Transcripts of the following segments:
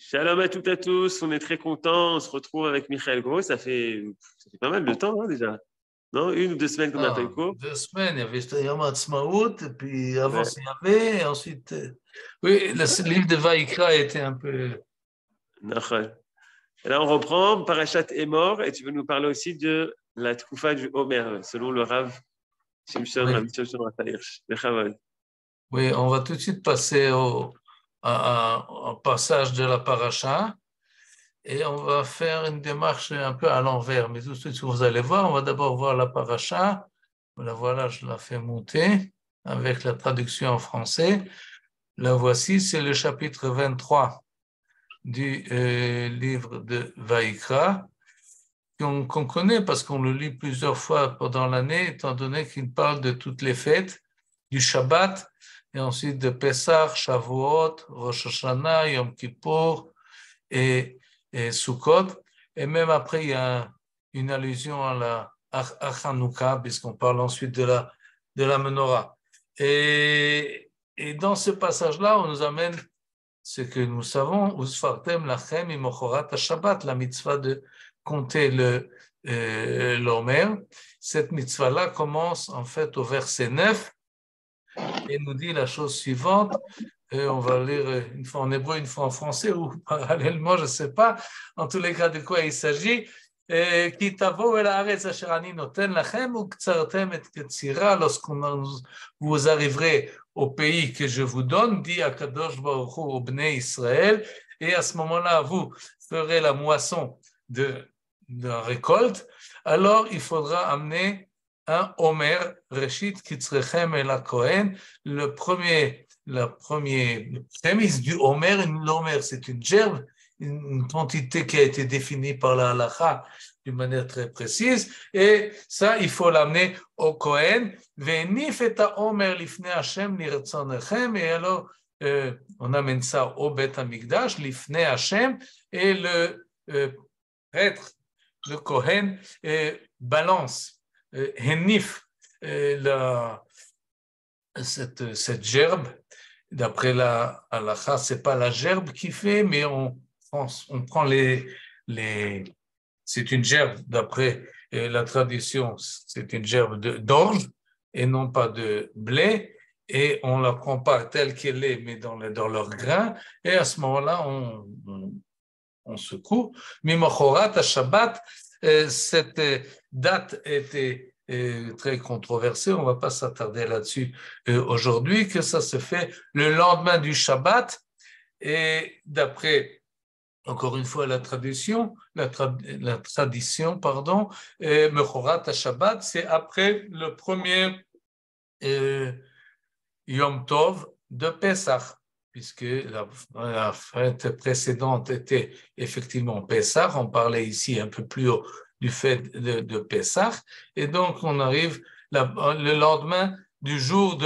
Shalom à toutes et à tous, on est très contents, on se retrouve avec Michael Gros, ça fait pas mal de temps déjà, non? 1 ou 2 semaines qu'on n'a pas eu cours. 2 semaines, il y avait Yom Ha'atzmaut, et puis avant Ouais. ça y avait, et ensuite, oui, le livre de Vaïkra était un peu... Nachal. Et là on reprend, Parashat est mort, et tu veux nous parler aussi de la Tkufa du Homer, selon le Rav Shimshon, Oui, Rav Shimshon Raphaël Hirsch. Bechavod. oui, on va tout de suite passer au passage de la paracha, et on va faire une démarche un peu à l'envers, mais tout de suite, vous allez voir, on va d'abord voir la paracha, voilà, je la fais monter avec la traduction en français. La voici, c'est le chapitre 23 du livre de Vaïkra, qu'on connaît parce qu'on le lit plusieurs fois pendant l'année, étant donné qu'il parle de toutes les fêtes, du Shabbat, et ensuite de Pessah, Shavuot, Rosh Hashanah, Yom Kippour et Sukkot. Et même après, il y a une allusion à Hanouka, puisqu'on parle ensuite de la menorah. Et dans ce passage-là, on nous amène ce que nous savons, Usfartem lachem imochorat Shabbat, la mitzvah de compter l'Omer. Cette mitzvah-là commence en fait au verset 9 et nous dit la chose suivante. On va lire une fois en hébreu, une fois en français, ou parallèlement, je ne sais pas. En tous les cas, de quoi il s'agit. Ki tavo el haaretz asher ani noten lachem uktzartem et ketzira, lorsque vous arriverez au pays que je vous donne, dit Akadosh Baruch Hu au Bnei Israël, et à ce moment-là, vous ferez la moisson de la récolte, alors il faudra amener un Omer, Reshit Kitzrechem et la Kohen, la première prémisse du Omer. L'Omer, c'est une gerbe, une quantité qui a été définie par la halakha d'une manière très précise, et ça, il faut l'amener au Kohen. Ve'nif et Omer lifnei Hashem lirtzonechem, et alors, on amène ça au Beth Amikdash, lifnei Hashem, et le prêtre, le Kohen, balance, hennif, cette gerbe. D'après la halakha, c'est pas la gerbe qui fait, mais on prend c'est une gerbe, d'après la tradition, c'est une gerbe d'orge et non pas de blé, et on la prend pas telle qu'elle est, mais dans leur grain, et à ce moment-là, on secoue. Mimochorat à Shabbat, cette date était très controversée, on ne va pas s'attarder là-dessus aujourd'hui, que ça se fait le lendemain du Shabbat, et d'après, encore une fois, la tradition, Mechorat à Shabbat, c'est après le premier Yom Tov de Pesach, puisque la fête précédente était effectivement Pesach. On parlait ici un peu plus haut du fait de Pesach, et donc on arrive le lendemain du jour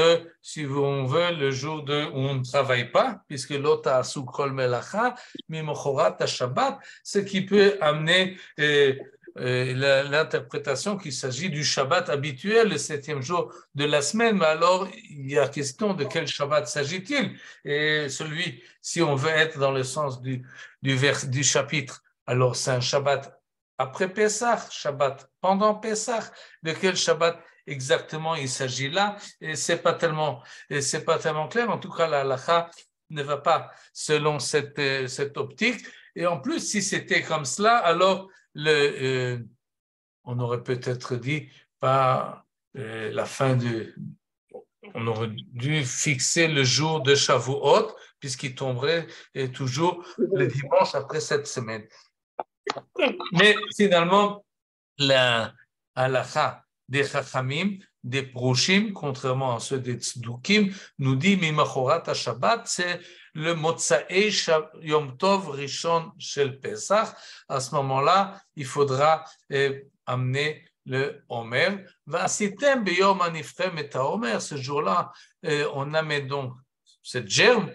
si on veut, le jour où on ne travaille pas, puisque l'ota asu kol melacha, mimochorat Shabbat, ce qui peut amener l'interprétation qu'il s'agit du Shabbat habituel, le 7e jour de la semaine. Mais alors, il y a question de quel Shabbat s'agit-il? Et si on veut être dans le sens du chapitre, alors c'est un Shabbat après Pessah, Shabbat pendant Pessah. De quel Shabbat exactement il s'agit là? Et c'est pas tellement clair. En tout cas, la halakha ne va pas selon cette optique. Et en plus, si c'était comme cela, alors on aurait peut-être dit pas la fin on aurait dû fixer le jour de Shavuot, puisqu'il tomberait toujours le dimanche après cette semaine. Mais finalement, la halakha des Chachamim, des Proshim, contrairement à ceux des Tzdukim, nous dit Mimachorat Shabbat, c'est le Motsaei Yom Tov Rishon Shel Pesach. À ce moment-là, il faudra amener le Omer. Vasitem beyom anifrem et Omer. Ce jour-là, on amène donc cette gerbe,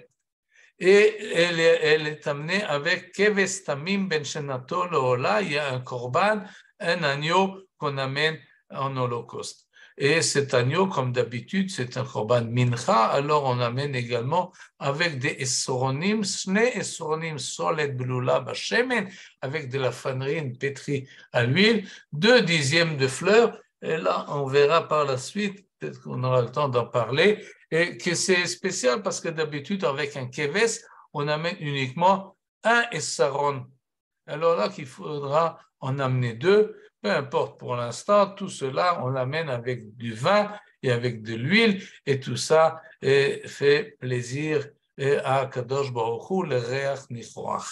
et elle est amenée avec Kevestamim ben Shenato Leola. Il y a un korban, un agneau qu'on amène en holocauste. Et cet agneau, comme d'habitude, c'est un korban mincha, alors on amène également avec des esoronim, shne esoronim solet blula bashemen, avec de la farine pétrie à l'huile, 2/10 de fleurs, et là on verra par la suite, peut-être qu'on aura le temps d'en parler, et que c'est spécial parce que d'habitude avec un keves, on amène uniquement un esaron. Alors là qu'il faudra en amener 2, peu importe pour l'instant, tout cela on l'amène avec du vin et avec de l'huile, et tout ça fait plaisir à Kadosh Baruch Hu, le reach nichoach.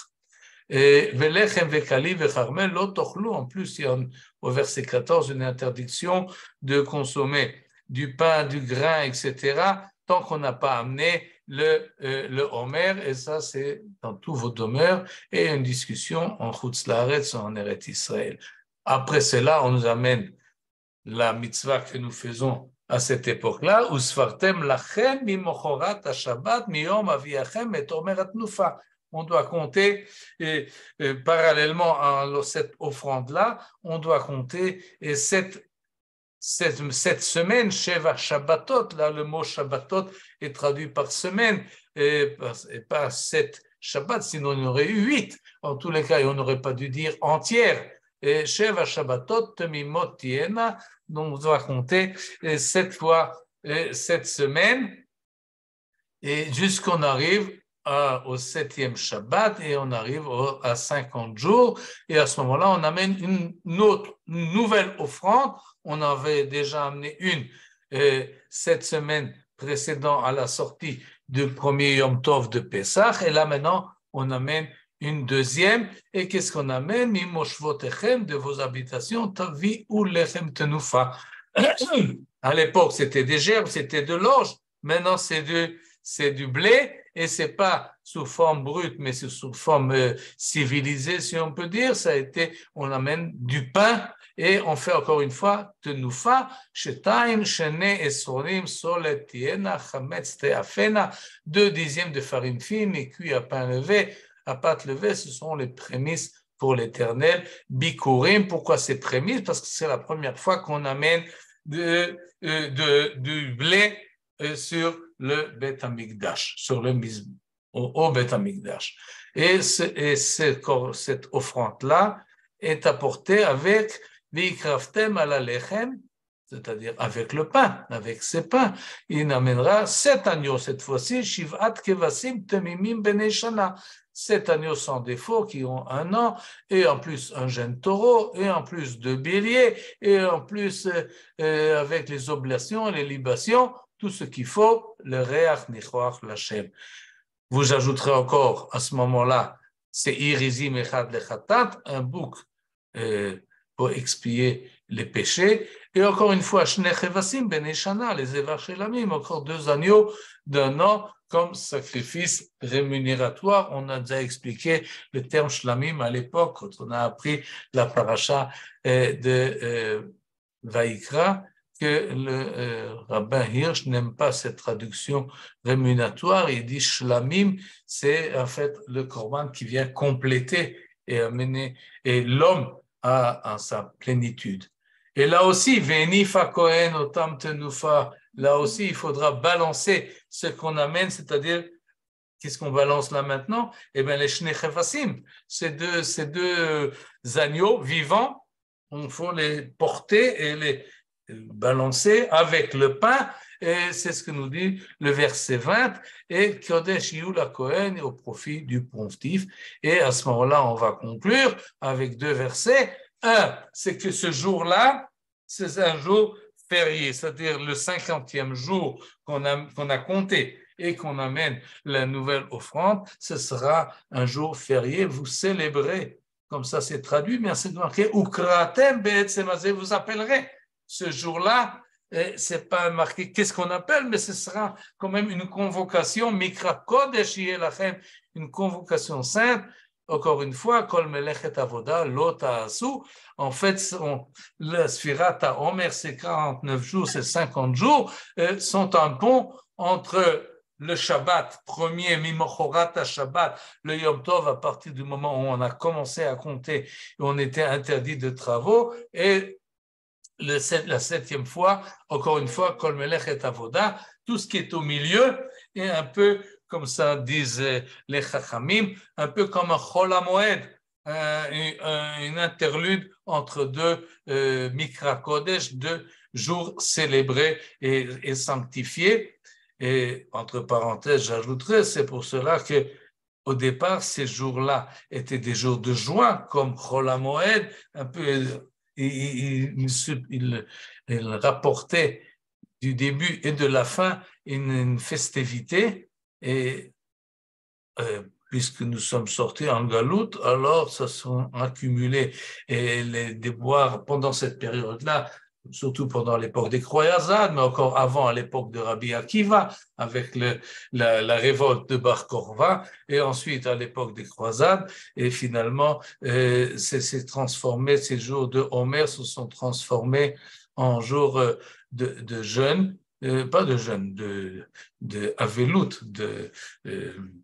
Velechem vekali vecharmel lo tochlu, en plus il y a au verset 14 une interdiction de consommer du pain, du grain, etc., tant qu'on n'a pas amené le homer, et ça c'est dans tous vos demeures, et une discussion en Chutz Laaretz, en Eretz Israël. Après cela, on nous amène la mitzvah que nous faisons à cette époque-là, Usfartem lachem mimochorat ha-shabbat miyom aviachem et omer atnufa. On doit compter, parallèlement à cette offrande-là, on doit compter cette semaine, Sheva Shabbatot, là le mot Shabbatot est traduit par semaine, et pas 7 Shabbat, sinon il y en aurait eu 8. En tous les cas, on n'aurait pas dû dire entière. Et Sheva Shabbatot, Temimot Tiena, donc on doit compter 7 fois cette semaine, et jusqu'on arrive au 7e Shabbat, et on arrive à 50 jours, et à ce moment-là, on amène une nouvelle offrande. On avait déjà amené une cette semaine précédente à la sortie du premier Yom Tov de Pesach, et là maintenant, on amène une deuxième, et qu'est-ce qu'on amène? Mimoshvotechem, de vos habitations, tavi ou lechem tenufa. À l'époque, c'était des gerbes, c'était de l'orge, maintenant c'est du blé, et c'est pas sous forme brute, mais c'est sous forme civilisée, si on peut dire. Ça a été, on amène du pain, et on fait encore une fois tenufa, shetaim, shene, esronim, solet, tiena, chametz, teafena, 2/10 de farine fine et cuit à pain levé, à pâte levée. Ce sont les prémices pour l'Éternel. Bikurim, pourquoi ces prémices? Parce que c'est la première fois qu'on amène du blé sur le Beth Amikdash, sur le au Beth Amikdash. Et cette offrande-là est apportée avec Vikraftem ala lechem, c'est-à-dire avec le pain, avec ces pains. Il amènera 7 agneaux cette fois-ci, Shivat Kevasim Temimim Bnei Shana, 7 agneaux sans défaut qui ont 1 an, et en plus un jeune taureau, et en plus 2 béliers, et en plus avec les oblations, les libations, tout ce qu'il faut, le reach nichoach l'Hashem. Vous ajouterez encore à ce moment-là, c'est irizim echad lechatat, un bouc pour expier les péchés, et encore une fois, shnei chevasim bnei shana, les evar shelamim, encore 2 agneaux d'1 an comme sacrifice rémunératoire. On a déjà expliqué le terme shlamim à l'époque, quand on a appris la paracha de Vaïkra, que le rabbin Hirsch n'aime pas cette traduction rémunératoire. Il dit shlamim, c'est en fait le korban qui vient compléter et amener et l'homme à sa plénitude. Et là aussi, venifa kohen otam tenufa, là aussi il faudra balancer ce qu'on amène, c'est-à-dire qu'est-ce qu'on balance là maintenant? Eh bien les shnei chevasim, ces deux agneaux vivants, il faut les porter et les balancer avec le pain, et c'est ce que nous dit le verset 20, et Kodesh Yula Kohen au profit du pontife. Et à ce moment-là, on va conclure avec 2 versets. Un, c'est que ce jour-là, c'est un jour férié, c'est-à-dire le 50e jour qu'on a compté et qu'on amène la nouvelle offrande, ce sera un jour férié, vous célébrez, comme ça c'est traduit, mais c'est marqué, Ukratem be'etzemazé, vous appellerez. Ce jour-là, c'est pas marqué qu'est-ce qu'on appelle, mais ce sera quand même une convocation, Mikra Kodesh Yelachem, une convocation sainte. Encore une fois, Kol Melechet Avoda, Lota Asu. En fait, la Sfirat HaOmer, c'est 49 jours, c'est 50 jours, sont un pont entre le Shabbat, premier Mimochorat Shabbat, le Yom Tov, à partir du moment où on a commencé à compter et on était interdit de travaux, et la 7e fois, encore une fois, Kol Melech et Avoda, tout ce qui est au milieu est un peu, comme ça disent les Chachamim, un peu comme un Chol HaMoed, une interlude entre deux Mikra Kodesh, deux jours célébrés et sanctifiés. Et entre parenthèses, j'ajouterais, c'est pour cela que au départ, ces jours-là étaient des jours de joie, comme Chol HaMoed, un peu, il rapportait du début et de la fin une festivité, et puisque nous sommes sortis en galoute, alors ça sont accumulés et les déboires pendant cette période-là, surtout pendant l'époque des croisades, mais encore avant, à l'époque de Rabbi Akiva, avec la révolte de Bar Korva, et ensuite à l'époque des croisades, et finalement, c'est transformé, ces jours de Homer se sont transformés en jours de jeûne, pas de jeûne, de Avelut,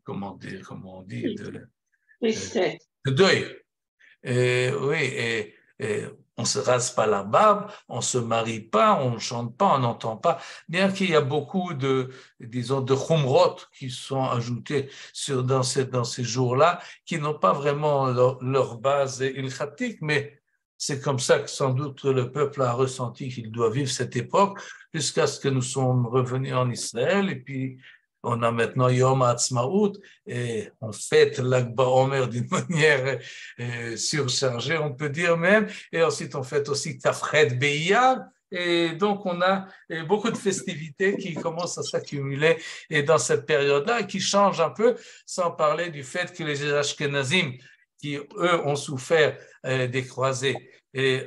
comment on dit, de deuil. Oui, et on ne se rase pas la barbe, on ne se marie pas, on ne chante pas, on n'entend pas, bien qu'il y a beaucoup disons, de chumrot qui sont ajoutés dans ces jours-là, qui n'ont pas vraiment leur base ilchatique, mais c'est comme ça que sans doute le peuple a ressenti qu'il doit vivre cette époque, jusqu'à ce que nous sommes revenus en Israël, et puis on a maintenant Yom HaAtzmaut, et on fête l'Ag BaOmer d'une manière surchargée, on peut dire même, et ensuite on fête aussi Tafret Be'Iyar, et donc on a beaucoup de festivités qui commencent à s'accumuler et dans cette période-là, qui changent un peu, sans parler du fait que les Ashkenazim, qui eux ont souffert des croisés et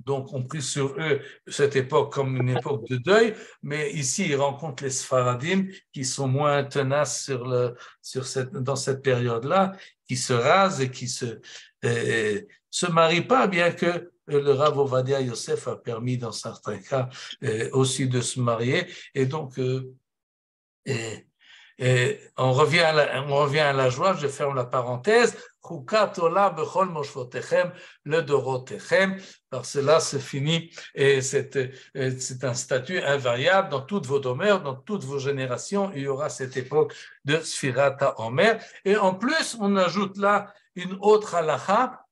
donc ont pris sur eux cette époque comme une époque de deuil, mais ici ils rencontrent les Sfaradim qui sont moins tenaces dans cette période-là, qui se rasent et qui se marient pas, bien que le Rav Ovadia Yosef a permis dans certains cas aussi de se marier, et donc et on revient à la joie, je ferme la parenthèse, le dorotechem, par cela se finit, et c'est un statut invariable dans toutes vos demeures, dans toutes vos générations, il y aura cette époque de Sfirat HaOmer, et en plus on ajoute là une autre halakha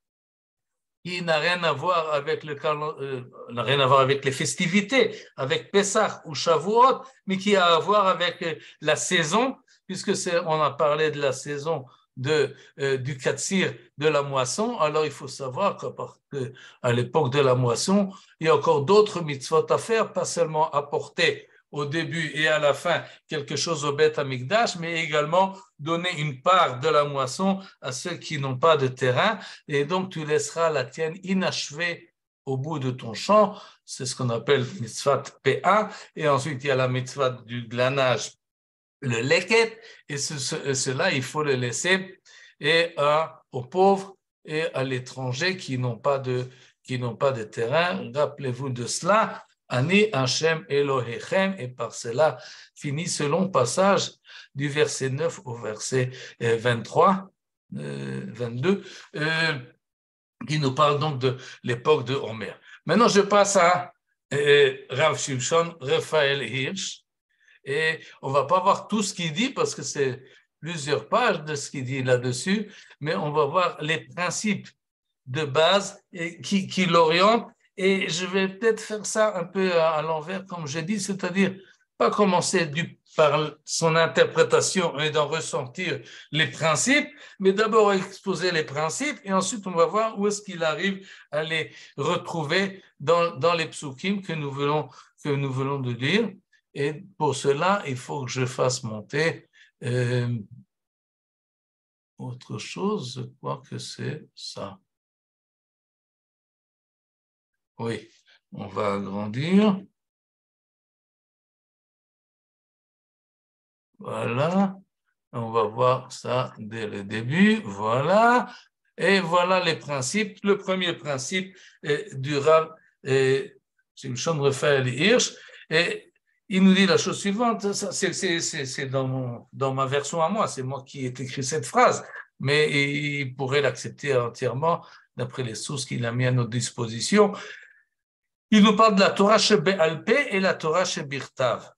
qui n'a rien à voir avec n'a rien à voir avec les festivités, avec Pessah ou Shavuot, mais qui a à voir avec la saison, puisque on a parlé de la saison du Katsir, de la moisson. Alors il faut savoir qu'à l'époque de la moisson, il y a encore d'autres mitzvot à faire, pas seulement apporter au début et à la fin quelque chose au Beth Amikdash, mais également donner une part de la moisson à ceux qui n'ont pas de terrain, et donc tu laisseras la tienne inachevée au bout de ton champ. C'est ce qu'on appelle mitzvah PA, et ensuite il y a la mitzvah du glanage, le leket, et cela il faut le laisser aux pauvres et à l'étranger qui n'ont pas de terrain. Rappelez-vous de cela. Ani Hashem Elohechem, et par cela finit ce long passage du verset 9 au verset 22, qui nous parle donc de l'époque de Homer. Maintenant, je passe à Rav Shimshon Raphaël Hirsch, et on ne va pas voir tout ce qu'il dit parce que c'est plusieurs pages de ce qu'il dit là-dessus, mais on va voir les principes de base qui l'orientent. Et je vais peut-être faire ça un peu à l'envers, comme j'ai dit, c'est-à-dire pas commencer par son interprétation et d'en ressentir les principes, mais d'abord exposer les principes, et ensuite on va voir où est-ce qu'il arrive à les retrouver dans les psukim que nous venons de lire. Et pour cela, il faut que je fasse monter autre chose, je crois que c'est ça. Oui, on va agrandir. Voilà, on va voir ça dès le début. Voilà, et voilà les principes. Le premier principe du Rav Shimshon Raphaël Hirsch, et il nous dit la chose suivante. C'est dans ma version à moi, c'est moi qui ai écrit cette phrase, mais il pourrait l'accepter entièrement d'après les sources qu'il a mis à notre disposition. il nous parle de la Torah Shebe'al Peh et la Torah Shebirtav.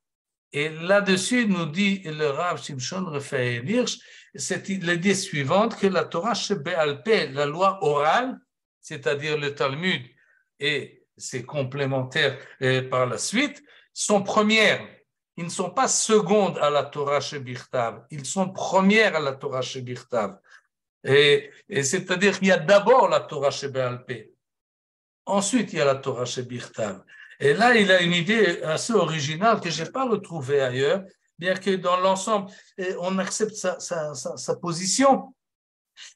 Et là-dessus, nous dit le Rav Shimshon Raphaël Hirsch, c'est l'idée suivante, que la Torah Shebe'al Peh, la loi orale, c'est-à-dire le Talmud et ses complémentaires par la suite, sont premières. Ils ne sont pas secondes à la Torah Shebirtav, ils sont premières à la Torah Shebirtav. Et c'est-à-dire qu'il y a d'abord la Torah Shebe'al Peh. Ensuite, il y a la Torah Shebirtav. Et là, il a une idée assez originale que je n'ai pas retrouvée ailleurs, bien que dans l'ensemble, on accepte sa position,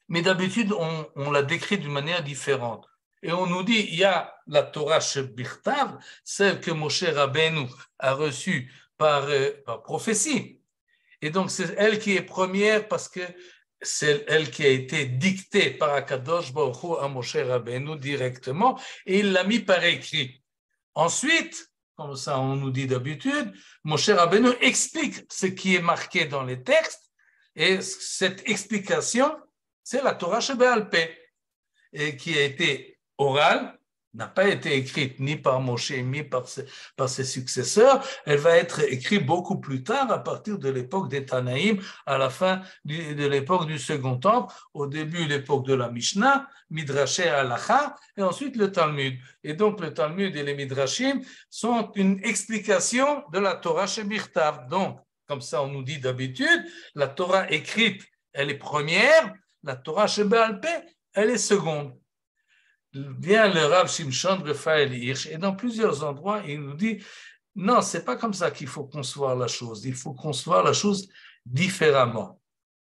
mais d'habitude, on la décrit d'une manière différente. Et on nous dit, il y a la Torah Shebirtav, celle que Moshe Rabbeinu a reçue par prophétie. Et donc, c'est elle qui est première parce que c'est elle qui a été dictée par Akadosh Baruch Hu à Moshe Rabbeinu directement, et il l'a mis par écrit. Ensuite, comme ça on nous dit d'habitude, Moshe Rabbeinu explique ce qui est marqué dans les textes, et cette explication, c'est la Torah Shebe'al Peh, et qui a été orale, n'a pas été écrite ni par Moshe ni par ses successeurs. Elle va être écrite beaucoup plus tard, à partir de l'époque des Tanaïm, à la fin de l'époque du Second Temple, au début l'époque de la Mishnah, Midrashé Halacha, et ensuite le Talmud. Et donc le Talmud et les Midrashim sont une explication de la Torah Shebirtav. Donc, comme ça on nous dit d'habitude, la Torah écrite, elle est première, la Torah Shebe'al Peh, elle est seconde. Vient le Rav Shimshon Raphaël Hirsch, et dans plusieurs endroits, il nous dit, non, c'est pas comme ça qu'il faut concevoir la chose, il faut concevoir la chose différemment.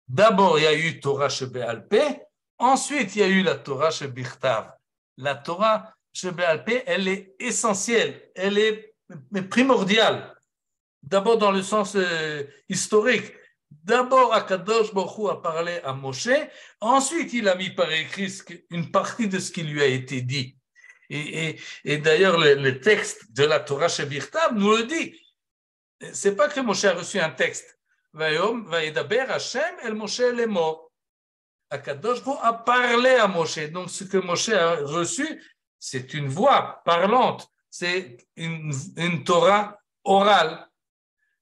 D'abord, il y a eu Torah Shebe'al Peh, ensuite, il y a eu la Torah Shebirtav. La Torah Shebe'al Peh, elle est essentielle, elle est primordiale. D'abord, dans le sens historique. D'abord, Akadosh Baruch Hu a parlé à Moshe, ensuite il a mis par écrit une partie de ce qui lui a été dit. Et d'ailleurs, le texte de la Torah Shebirtav nous le dit. C'est pas que Moshe a reçu un texte. Vayom vayedaber Hashem el Moshe lemor. Akadosh Baruch Hu a parlé à Moshe. Donc, ce que Moshe a reçu, c'est une voix parlante. C'est une Torah orale.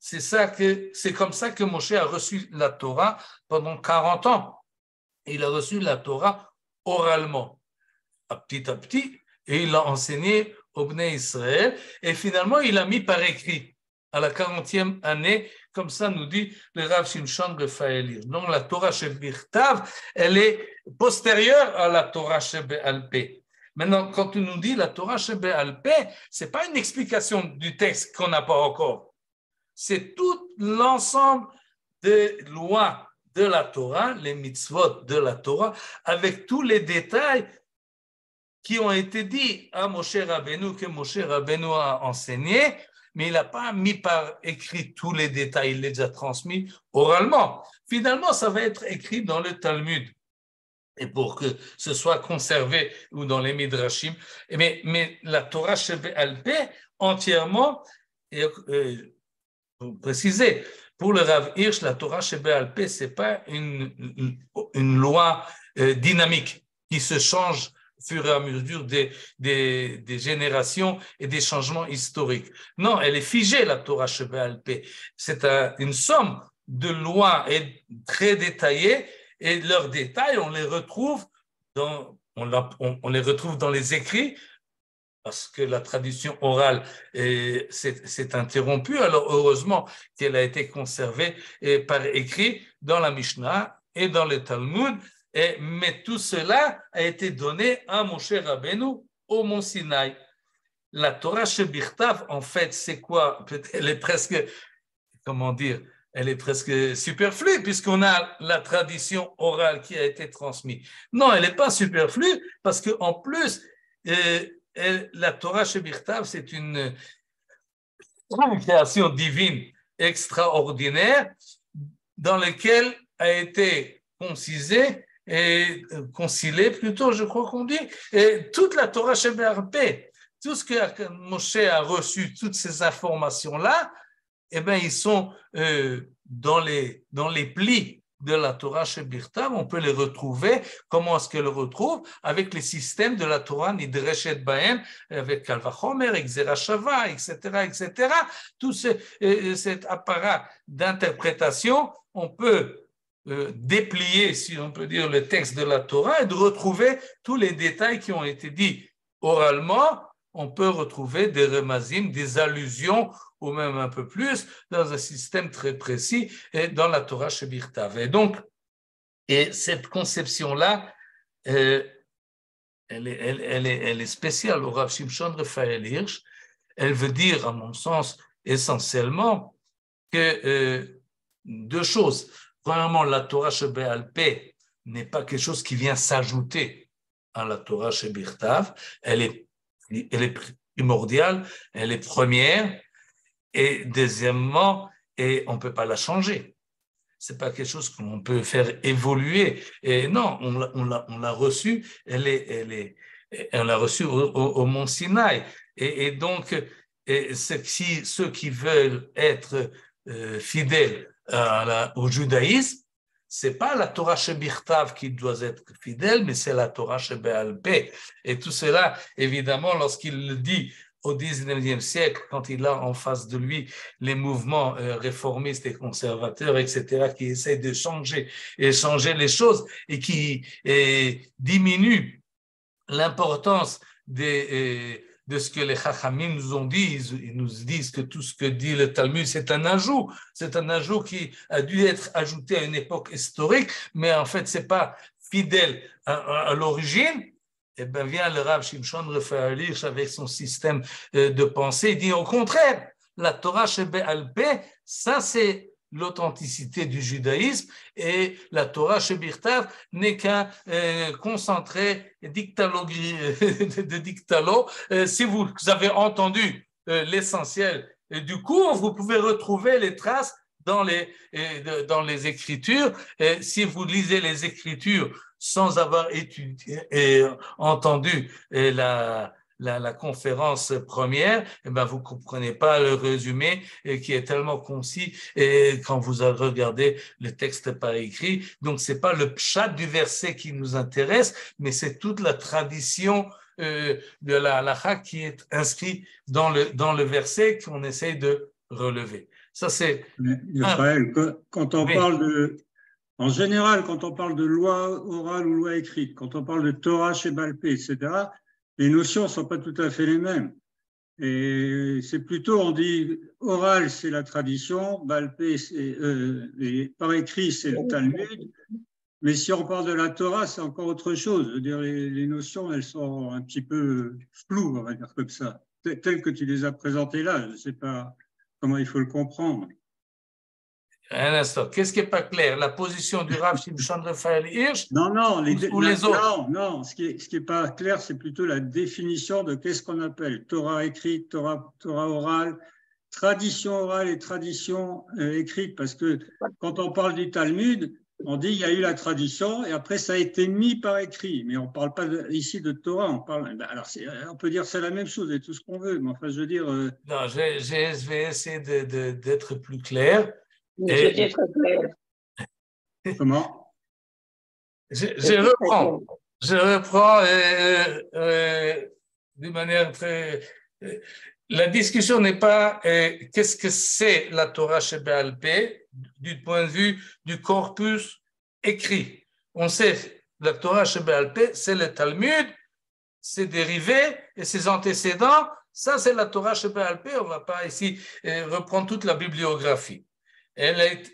C'est comme ça que Moshe a reçu la Torah pendant 40 ans. Il a reçu la Torah oralement, à petit, et il l'a enseigné au Bnei Israël, et finalement il l'a mis par écrit à la 40e année, comme ça nous dit le Rav Shimshon Raphaël Hirsch. Donc la Torah Shebirtav, elle est postérieure à la Torah Shebe'al Peh. Maintenant, quand on nous dit la Torah Shebe'al Peh, ce n'est pas une explication du texte qu'on n'a pas encore. C'est tout l'ensemble des lois de la Torah, les mitzvot de la Torah, avec tous les détails qui ont été dits à Moshe Rabbeinu, que Moshe Rabbeinu a enseigné, mais il n'a pas mis par écrit tous les détails, il les a transmis oralement. Finalement, ça va être écrit dans le Talmud. Et pour que ce soit conservé ou dans les Midrashim. Mais la Torah Shebe'al Peh, entièrement, pour préciser, pour le Rav Hirsch, la Torah Shebe'al Peh, ce n'est pas une loi dynamique qui se change au fur et à mesure des générations et des changements historiques. Non, elle est figée, la Torah Shebe'al Peh. C'est une somme de lois très détaillées, et leurs détails, on les retrouve on les retrouve dans les écrits, parce que la tradition orale s'est interrompue. Alors, heureusement qu'elle a été conservée par écrit dans la Mishnah et dans le Talmud. Mais tout cela a été donné à Moshe Rabbeinu au Mont Sinaï. La Torah Shebirtav, en fait, c'est quoi? Elle est presque, elle est presque superflue, puisqu'on a la tradition orale qui a été transmise. Non, elle n'est pas superflue, parce qu'en plus, la Torah Shebirtav, c'est une création divine extraordinaire dans laquelle a été concilée plutôt, je crois qu'on dit, et toute la Torah Shebe'al Peh, tout ce que Moshe a reçu, toutes ces informations-là, eh bien, ils sont dans les plis de la Torah Shebirtav, on peut les retrouver. Comment est-ce qu'elle le retrouve? Avec les systèmes de la Torah Nidreshet Bahem, avec Kal Vachomer, avec Zera Shava, etc., etc. Tout cet apparat d'interprétation, on peut déplier, si on peut dire, le texte de la Torah et de retrouver tous les détails qui ont été dits oralement. On peut retrouver des remazim, des allusions, ou même un peu plus, dans un système très précis et dans la Torah Shebirtav. Et donc, cette conception-là, elle est spéciale au Rav Shimshon Raphaël Hirsch. Elle veut dire, à mon sens, essentiellement, que deux choses. Premièrement, la Torah Sheba'al Peh n'est pas quelque chose qui vient s'ajouter à la Torah Shebirtav. Elle est primordiale, elle est première. Et deuxièmement, on ne peut pas la changer. Ce n'est pas quelque chose qu'on peut faire évoluer. Et non, on l'a reçue, on l'a reçue au Mont Sinaï. Et donc, ceux qui veulent être fidèles au judaïsme, ce n'est pas la Torah Shebirtav qui doit être fidèle, mais c'est la Torah Sheba'al Peh. Et tout cela, évidemment, lorsqu'il le dit au XIXe siècle, quand il a en face de lui les mouvements réformistes et conservateurs, etc., qui essayent de changer les choses et qui diminuent l'importance de ce que les Chachamim nous ont dit. Ils nous disent que tout ce que dit le Talmud, c'est un ajout qui a dû être ajouté à une époque historique, mais en fait, ce n'est pas fidèle à l'origine. Eh bien, vient le Rav Shimshon Raphaël Hirsch avec son système de pensée, il dit au contraire, la Torah Sheba'al Peh, ça c'est l'authenticité du judaïsme, et la Torah Shebirtav n'est qu'un concentré de dictalo. Si vous avez entendu l'essentiel du cours, vous pouvez retrouver les traces dans les Écritures. Si vous lisez les Écritures sans avoir étudié et entendu la conférence première, eh ben vous ne comprenez pas le résumé qui est tellement concis quand vous regardez le texte par écrit. Donc, ce n'est pas le pshat du verset qui nous intéresse, mais c'est toute la tradition de la halakha qui est inscrite dans le verset qu'on essaye de relever. Ça, c'est... Raphaël, quand on parle de... En général, quand on parle de loi orale ou loi écrite, quand on parle de Torah Sheba'al Peh, etc., les notions ne sont pas tout à fait les mêmes. Et c'est plutôt, on dit, oral, c'est la tradition, Baal Peh, par écrit, c'est le Talmud. Mais si on parle de la Torah, c'est encore autre chose. Je veux dire, les notions, elles sont un petit peu floues, on va dire comme ça. Telles que tu les as présentées là, je ne sais pas comment il faut le comprendre. Un instant, qu'est-ce qui n'est pas clair? La position du Rav Shimshon Raphaël Hirsch ou les autres? Non, ce qui est pas clair, c'est plutôt la définition de qu'est-ce qu'on appelle Torah écrite, Torah orale, tradition orale et tradition écrite. Parce que quand on parle du Talmud, on dit il y a eu la tradition et après ça a été mis par écrit. Mais on ne parle pas ici de Torah, on peut dire c'est la même chose et tout ce qu'on veut. Mais enfin, je veux dire. Non, je vais essayer d'être plus clair. Comment? Je reprends d'une manière très... La discussion n'est pas qu'est-ce que c'est la Torah Sheba'al Peh du point de vue du corpus écrit. On sait la Torah Sheba'al Peh, c'est le Talmud, ses dérivés et ses antécédents. Ça, c'est la Torah Sheba'al Peh. On ne va pas ici reprendre toute la bibliographie.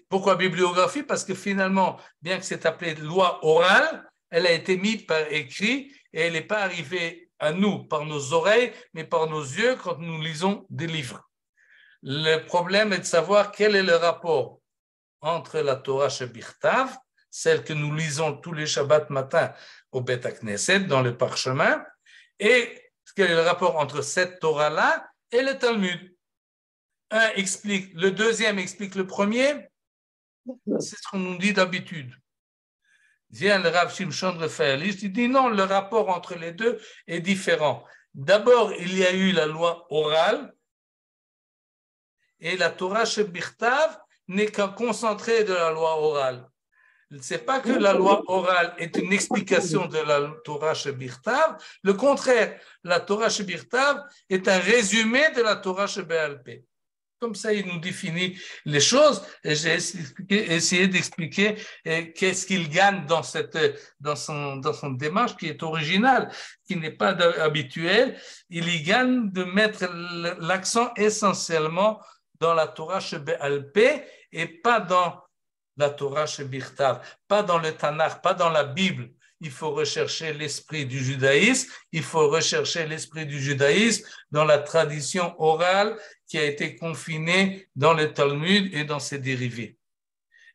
Pourquoi bibliographie? Parce que finalement, bien que c'est appelé loi orale, elle a été mise par écrit et elle n'est pas arrivée à nous par nos oreilles, mais par nos yeux quand nous lisons des livres. Le problème est de savoir quel est le rapport entre la Torah Shebirtav, celle que nous lisons tous les Shabbats matin au Beth Knesset, dans le parchemin, et quel est le rapport entre cette Torah-là et le Talmud. Un explique, le deuxième explique le premier, c'est ce qu'on nous dit d'habitude. Vient le Rav Shimshon Raphaël Hirsch, il dit non, le rapport entre les deux est différent. D'abord, il y a eu la loi orale et la Torah Shebirtav n'est qu'un concentré de la loi orale. C'est pas que la loi orale est une explication de la Torah Shebirtav. Le contraire, la Torah Shebirtav est un résumé de la Torah Shebe'al Peh. Comme ça, il nous définit les choses. Et j'ai essayé d'expliquer qu'est-ce qu'il gagne dans son démarche qui est originale, qui n'est pas habituelle. Il y gagne de mettre l'accent essentiellement dans la Torah Shebe'al Peh et pas dans la Torah Shebirtav, pas dans le Tanakh, pas dans la Bible. Il faut rechercher l'esprit du judaïsme, il faut rechercher l'esprit du judaïsme dans la tradition orale qui a été confinée dans le Talmud et dans ses dérivés.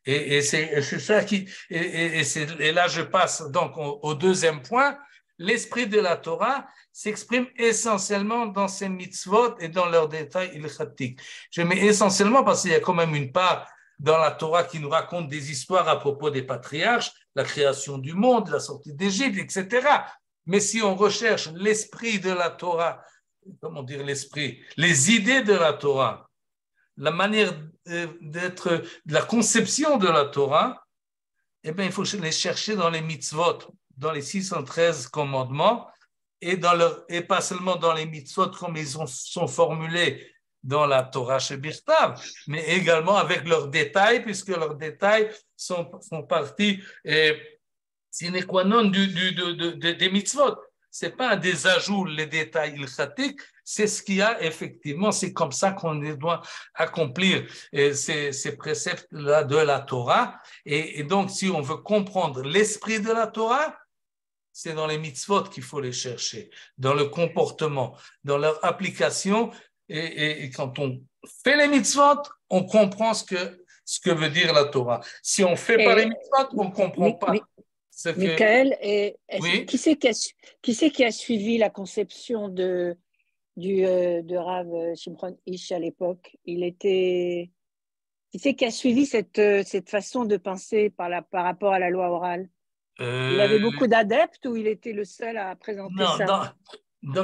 Et c'est ça qui... Et là, je passe donc au deuxième point. L'esprit de la Torah s'exprime essentiellement dans ses mitzvot et dans leurs détails ilchatiques. Je mets essentiellement parce qu'il y a quand même une part dans la Torah qui nous raconte des histoires à propos des patriarches, la création du monde, la sortie d'Égypte, etc. Mais si on recherche l'esprit de la Torah, comment dire l'esprit, les idées de la Torah, la manière d'être, la conception de la Torah, eh bien, il faut les chercher dans les mitzvot, dans les 613 commandements, et pas seulement dans les mitzvot comme ils sont formulés dans la Torah Shebirtav, mais également avec leurs détails, puisque leurs détails font partie sine qua non des mitzvot. Ce n'est pas des ajouts, les détails ilchatiques, c'est ce qu'il y a effectivement, c'est comme ça qu'on doit accomplir ces préceptes-là de la Torah. Et donc, si on veut comprendre l'esprit de la Torah, c'est dans les mitzvot qu'il faut les chercher, dans le comportement, dans leur application. Et quand on fait les mitzvot, on comprend ce que veut dire la Torah. Si on ne fait pas les mitzvot, on ne comprend pas. Michael, oui? Qui c'est qui a suivi la conception de Rav Shimron Ish à l'époque? Qui c'est qui a suivi cette façon de penser par rapport à la loi orale? Il avait beaucoup d'adeptes ou il était le seul à présenter ça?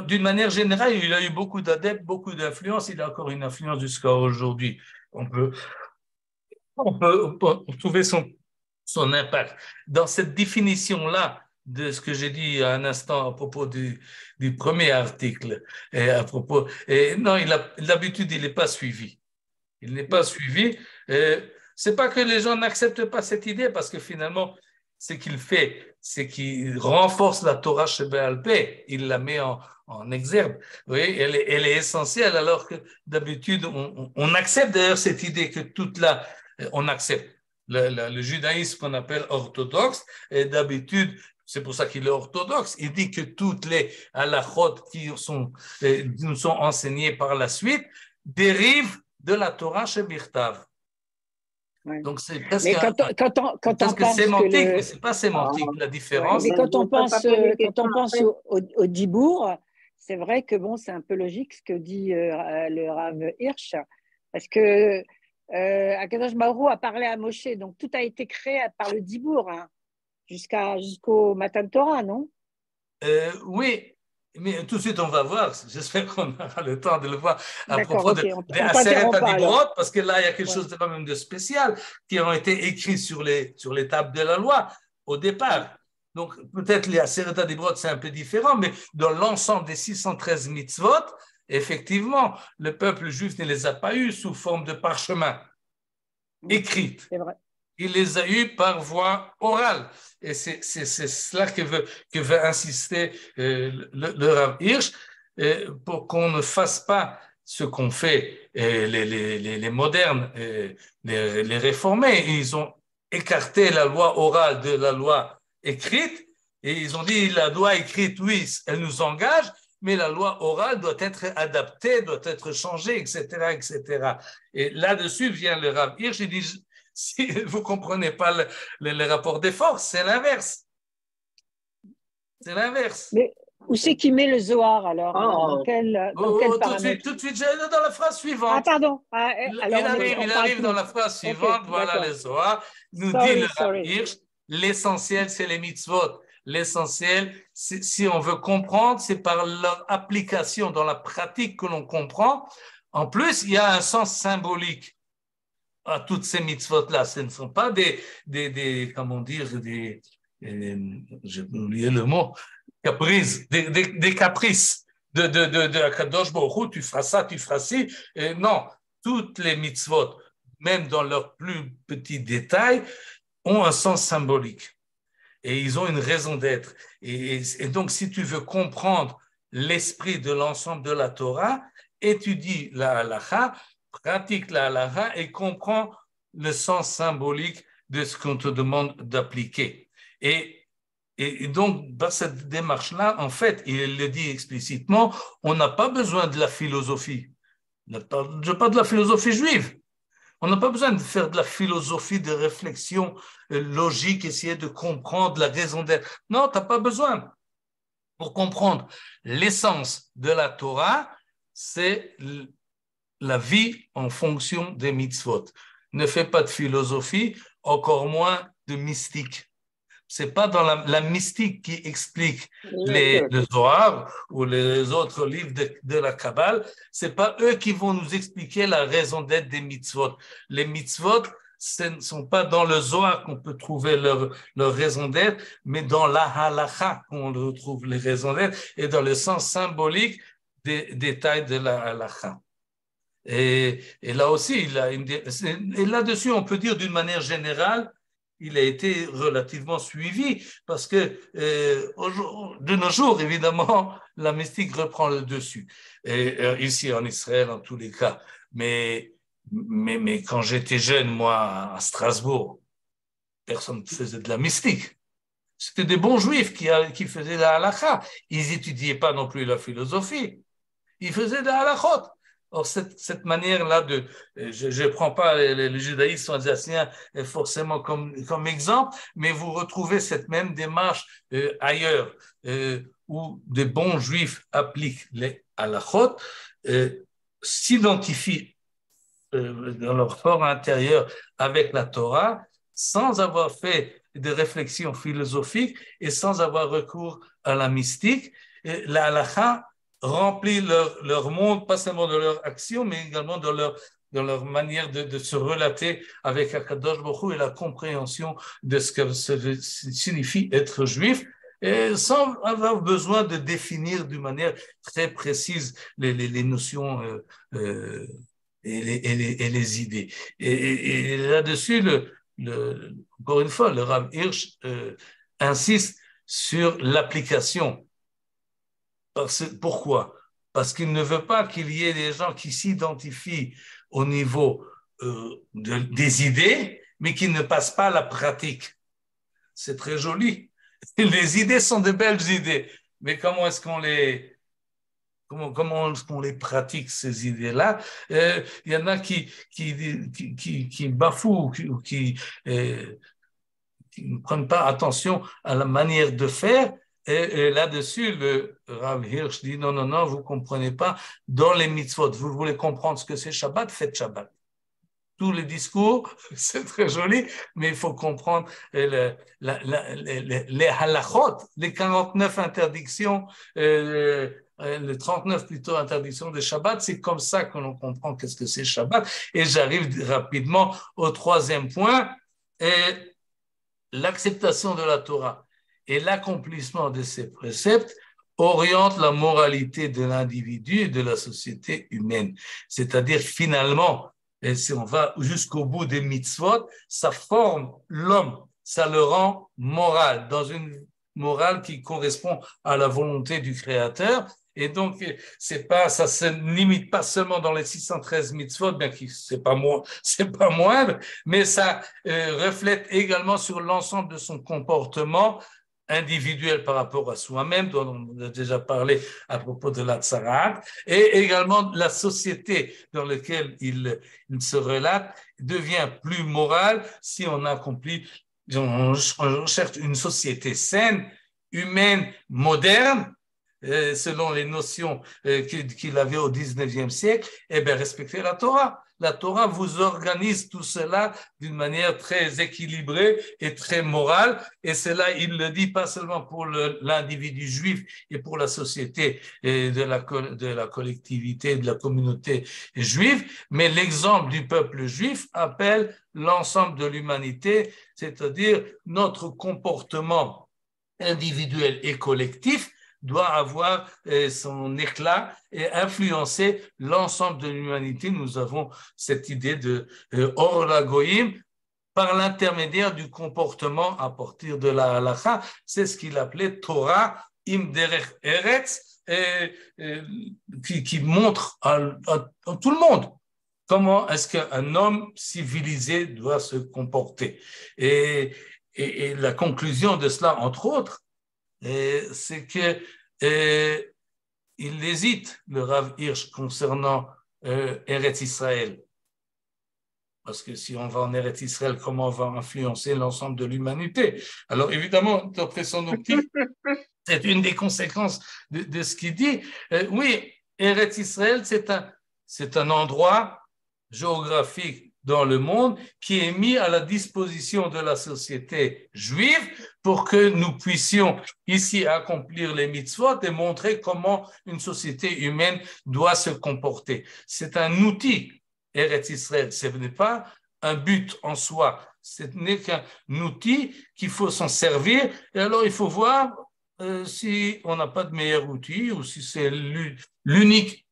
D'une manière générale, il a eu beaucoup d'adeptes, beaucoup d'influence. Il a encore une influence jusqu'à aujourd'hui. On peut trouver son impact. Dans cette définition-là de ce que j'ai dit à un instant à propos du premier article, non, d'habitude, il n'est pas suivi. Il n'est pas suivi. C'est pas que les gens n'acceptent pas cette idée, parce que finalement, ce qu'il fait, c'est qu'il renforce la Torah Shebe'al Peh, il la met en exergue. Oui, elle est essentielle, alors que d'habitude, on accepte d'ailleurs cette idée que on accepte le judaïsme qu'on appelle orthodoxe, et d'habitude, c'est pour ça qu'il est orthodoxe, il dit que toutes les halachot qui nous sont enseignées par la suite dérivent de la Torah Shebirtav. Ouais. Donc c'est presque, mais quand on pense sémantique, mais c'est pas sémantique la différence. Mais quand on pense au Dibour, c'est vrai que bon, c'est un peu logique ce que dit le Rav Hirsch, parce que Akadosh Baruch Hu a parlé à Moshe, donc tout a été créé par le Dibour, hein, jusqu'au Matan Torah, non? Oui. Mais tout de suite, on va voir. J'espère qu'on aura le temps de le voir à propos okay, des Aseret HaDibrot, parce que là, il y a quelque chose de quand même de spécial qui ont été écrits sur les tables de la loi au départ. Donc, peut-être les Aseret HaDibrot, c'est un peu différent, mais dans l'ensemble des 613 mitzvot, effectivement, le peuple juif ne les a pas eus sous forme de parchemin écrite. C'est vrai. Il les a eus par voie orale. Et c'est cela que veut insister le Rav Hirsch, pour qu'on ne fasse pas ce qu'ont fait les modernes, les réformés. Ils ont écarté la loi orale de la loi écrite et ils ont dit la loi écrite, oui, elle nous engage, mais la loi orale doit être adaptée, doit être changée, etc., etc. Et là-dessus vient le Rav Hirsch, il dit, si vous ne comprenez pas le rapport des forces, c'est l'inverse. C'est l'inverse. Mais où c'est qu'il met le Zohar alors? Dans quel paramètre? Tout de suite, dans la phrase suivante. Ah, pardon. Il arrive dans la phrase suivante, voilà le Zohar. Nous dit le Rav Hirsch, l'essentiel, c'est les mitzvot. L'essentiel, si on veut comprendre, c'est par leur application dans la pratique que l'on comprend. En plus, il y a un sens symbolique. à toutes ces mitzvot-là. Ce ne sont pas comment dire, j'ai oublié le mot, caprices, des caprices de Akadosh Baruch Hu, tu feras ça, tu feras ci. Non, toutes les mitzvot, même dans leurs plus petits détails, ont un sens symbolique. Et ils ont une raison d'être. Et donc, si tu veux comprendre l'esprit de l'ensemble de la Torah, étudie la halakha, pratique la halakha et comprends le sens symbolique de ce qu'on te demande d'appliquer. Et donc, dans cette démarche-là, en fait, il le dit explicitement, on n'a pas besoin de la philosophie. Je ne parle pas de la philosophie juive. On n'a pas besoin de faire de la philosophie, de réflexion logique, essayer de comprendre la raison d'être. Non, tu n'as pas besoin. Pour comprendre l'essence de la Torah, c'est la vie en fonction des mitzvot. Ne fais pas de philosophie, encore moins de mystique. Ce n'est pas dans la mystique qui explique le Zohar ou les autres livres de la Kabbale. Ce n'est pas eux qui vont nous expliquer la raison d'être des mitzvot. Les mitzvot, ce ne sont pas dans le Zohar qu'on peut trouver leur raison d'être, mais dans la halakha qu'on retrouve les raisons d'être et dans le sens symbolique des détails de la halakha. Et là aussi, et là-dessus, on peut dire d'une manière générale, il a été relativement suivi parce que de nos jours, évidemment, la mystique reprend le dessus. Et ici en Israël, en tous les cas. Mais quand j'étais jeune, moi, à Strasbourg, personne ne faisait de la mystique. C'était des bons juifs qui faisaient la halakha. Ils n'étudiaient pas non plus la philosophie. Ils faisaient de la halakhot. Or, cette manière-là je ne prends pas le judaïsme alsacien forcément comme exemple, mais vous retrouvez cette même démarche ailleurs, où des bons juifs appliquent les halakhot, s'identifient dans leur fort intérieur avec la Torah, sans avoir fait de réflexion philosophique et sans avoir recours à la mystique. La halakha remplit leur monde, pas seulement de leur action, mais également de leur manière de se relater avec Akadosh Baruch Hu et la compréhension de ce que signifie être juif, et sans avoir besoin de définir d'une manière très précise les notions et les idées. Et là-dessus, encore une fois, le Rav Hirsch insiste sur l'application. Pourquoi? Parce qu'il ne veut pas qu'il y ait des gens qui s'identifient au niveau des idées, mais qui ne passent pas à la pratique. C'est très joli. Les idées sont de belles idées, mais comment est-ce qu'on les pratique, ces idées-là? Il y en a qui bafouent, qui ne prennent pas attention à la manière de faire. Et là-dessus, le Rav Hirsch dit non, vous ne comprenez pas. Dans les mitzvot, vous voulez comprendre ce que c'est Shabbat, faites Shabbat. Tous les discours, c'est très joli, mais il faut comprendre les halachot, les 49 interdictions, les 39 plutôt interdictions de Shabbat. C'est comme ça que l'on comprend qu'est-ce que c'est Shabbat. Et j'arrive rapidement au troisième point, l'acceptation de la Torah et l'accomplissement de ces préceptes orientent la moralité de l'individu et de la société humaine. C'est-à-dire, finalement, et si on va jusqu'au bout des mitzvot, ça forme l'homme, ça le rend moral, dans une morale qui correspond à la volonté du Créateur. Et donc, ça se limite pas seulement dans les 613 mitzvot, bien que c'est pas moindre, mais ça reflète également sur l'ensemble de son comportement individuel par rapport à soi-même, dont on a déjà parlé à propos de la Tzarat, et également la société dans laquelle il se relate devient plus morale si on cherche une société saine, humaine, moderne, selon les notions qu'il avait au 19e siècle, eh bien, respectez la Torah. La Torah vous organise tout cela d'une manière très équilibrée et très morale. Et cela, il le dit pas seulement pour l'individu juif et pour la société et de la collectivité, de la communauté juive, mais l'exemple du peuple juif appelle l'ensemble de l'humanité, c'est-à-dire notre comportement individuel et collectif doit avoir son éclat et influencer l'ensemble de l'humanité. Nous avons cette idée de Or LaGoïm par l'intermédiaire du comportement à partir de la halakha. C'est ce qu'il appelait Torah im derech eretz, qui montre à tout le monde comment est-ce qu'un homme civilisé doit se comporter. Et la conclusion de cela, entre autres, c'est que il hésite, le Rav Hirsch, concernant Eretz Israël. Parce que si on va en Eretz Israël, comment on va influencer l'ensemble de l'humanité? Alors évidemment, d'après son optique, c'est une des conséquences de ce qu'il dit. Oui, Eretz Israël, c'est un endroit géographique dans le monde qui est mis à la disposition de la société juive pour que nous puissions ici accomplir les mitzvot et montrer comment une société humaine doit se comporter. C'est un outil, Eretz Israël, ce n'est pas un but en soi, ce n'est qu'un outil qu'il faut s'en servir. Et alors il faut voir si on n'a pas de meilleur outil ou si c'est l'unique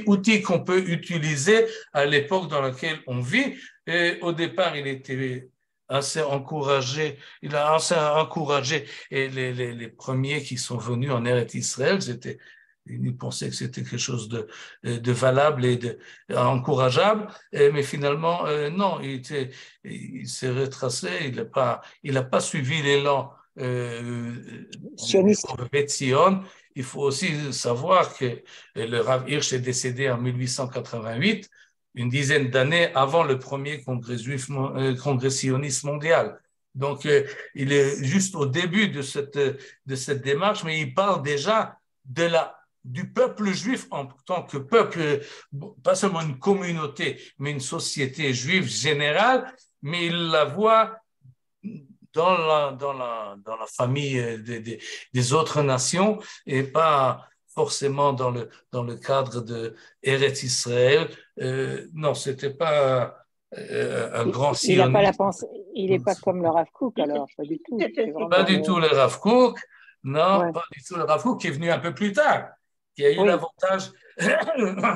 outil qu'on peut utiliser à l'époque dans laquelle on vit. Et au départ, il était assez encouragé, il a assez encouragé, et les premiers qui sont venus en Eretz Israël, ils pensaient que c'était quelque chose de valable et encourageable, mais finalement, non, il s'est retracé, il n'a pas suivi l'élan sioniste. Il faut aussi savoir que le Rav Hirsch est décédé en 1888, une dizaine d'années avant le premier congrès sioniste mondial. Donc, il est juste au début de cette démarche, mais il parle déjà du peuple juif en tant que peuple, pas seulement une communauté, mais une société juive générale, mais il la voit dans la famille des autres nations et pas forcément dans le cadre de Eretz Israël. Non, c'était pas un grand sioniste. Il n'a pas la pensée, il n'est pas comme le Rav Kook alors, pas du tout. Pas du tout le Rav Kook, non, ouais. Pas du tout le Rav Kook qui est venu un peu plus tard, qui a eu l'avantage que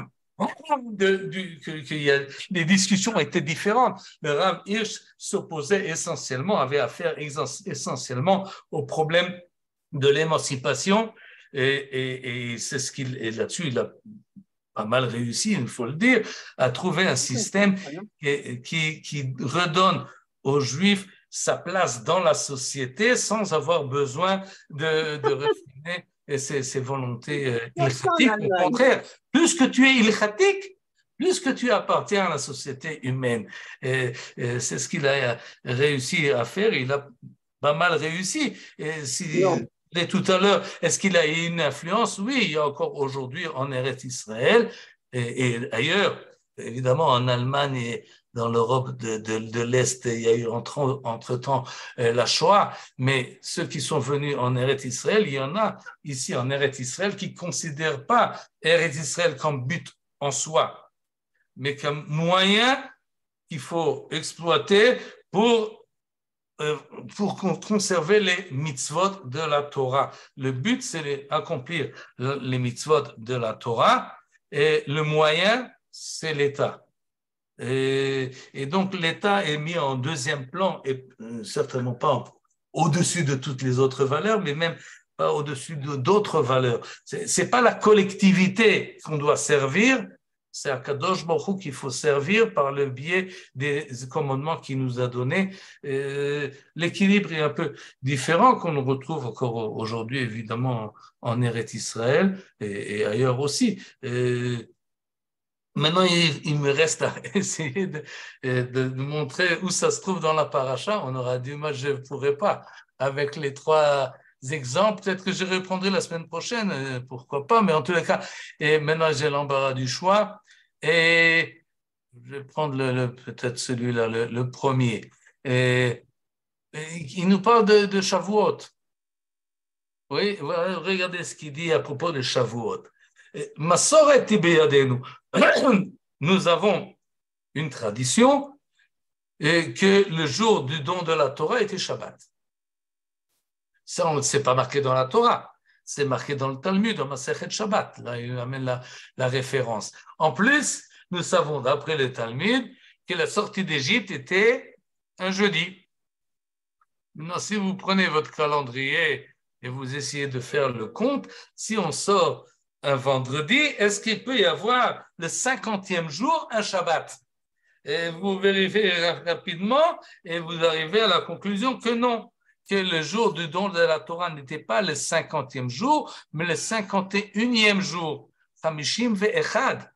les discussions étaient différentes. Le Rav Hirsch s'opposait avait affaire essentiellement au problème de l'émancipation et c'est et là-dessus il a pas mal réussi, il faut le dire, à trouver un système qui redonne aux Juifs sa place dans la société sans avoir besoin de refiner ses volontés ilchatiques. Au contraire, plus que tu es ilchatique, plus que tu appartiens à la société humaine. Et c'est ce qu'il a réussi à faire. Il a pas mal réussi. Et tout à l'heure, est-ce qu'il a eu une influence? Oui, il y a encore aujourd'hui en Eretz Israël et ailleurs, évidemment en Allemagne et dans l'Europe de l'Est, il y a eu entre-temps la Shoah, mais ceux qui sont venus en Eretz Israël, il y en a ici en Eretz Israël qui ne considèrent pas Eretz Israël comme but en soi, mais comme moyen qu'il faut exploiter pour conserver les mitzvot de la Torah. Le but, c'est d'accomplir les mitzvot de la Torah et le moyen, c'est l'État. Et donc, l'État est mis en deuxième plan et certainement pas au-dessus de toutes les autres valeurs, mais même pas au-dessus d'autres valeurs. C'est pas la collectivité qu'on doit servir, c'est à Kadosh Baruch Hu qu'il faut servir par le biais des commandements qu'il nous a donnés. L'équilibre est un peu différent qu'on retrouve encore aujourd'hui, évidemment, en Eretz Israël et ailleurs aussi. Maintenant, il me reste à essayer de montrer où ça se trouve dans la paracha. On aura du mal, je ne pourrai pas, avec les trois exemples, peut-être que je reprendrai la semaine prochaine, pourquoi pas, mais en tous les cas, et maintenant j'ai l'embarras du choix, et je vais prendre peut-être celui-là, le premier. Et il nous parle de Shavuot. Oui, regardez ce qu'il dit à propos de Shavuot. Masoret beyadenu. Nous avons une tradition que le jour du don de la Torah était Shabbat. Ça, ce n'est pas marqué dans la Torah, c'est marqué dans le Talmud, dans Masechet Shabbat. Là, il amène la référence. En plus, nous savons, d'après le Talmud, que la sortie d'Égypte était un jeudi. Maintenant, si vous prenez votre calendrier et vous essayez de faire le compte, si on sort un vendredi, est-ce qu'il peut y avoir le 50e jour un Shabbat? Et vous vérifiez rapidement et vous arrivez à la conclusion que non, que le jour du don de la Torah n'était pas le 50e jour, mais le 51e jour. Chamishim ve'echad.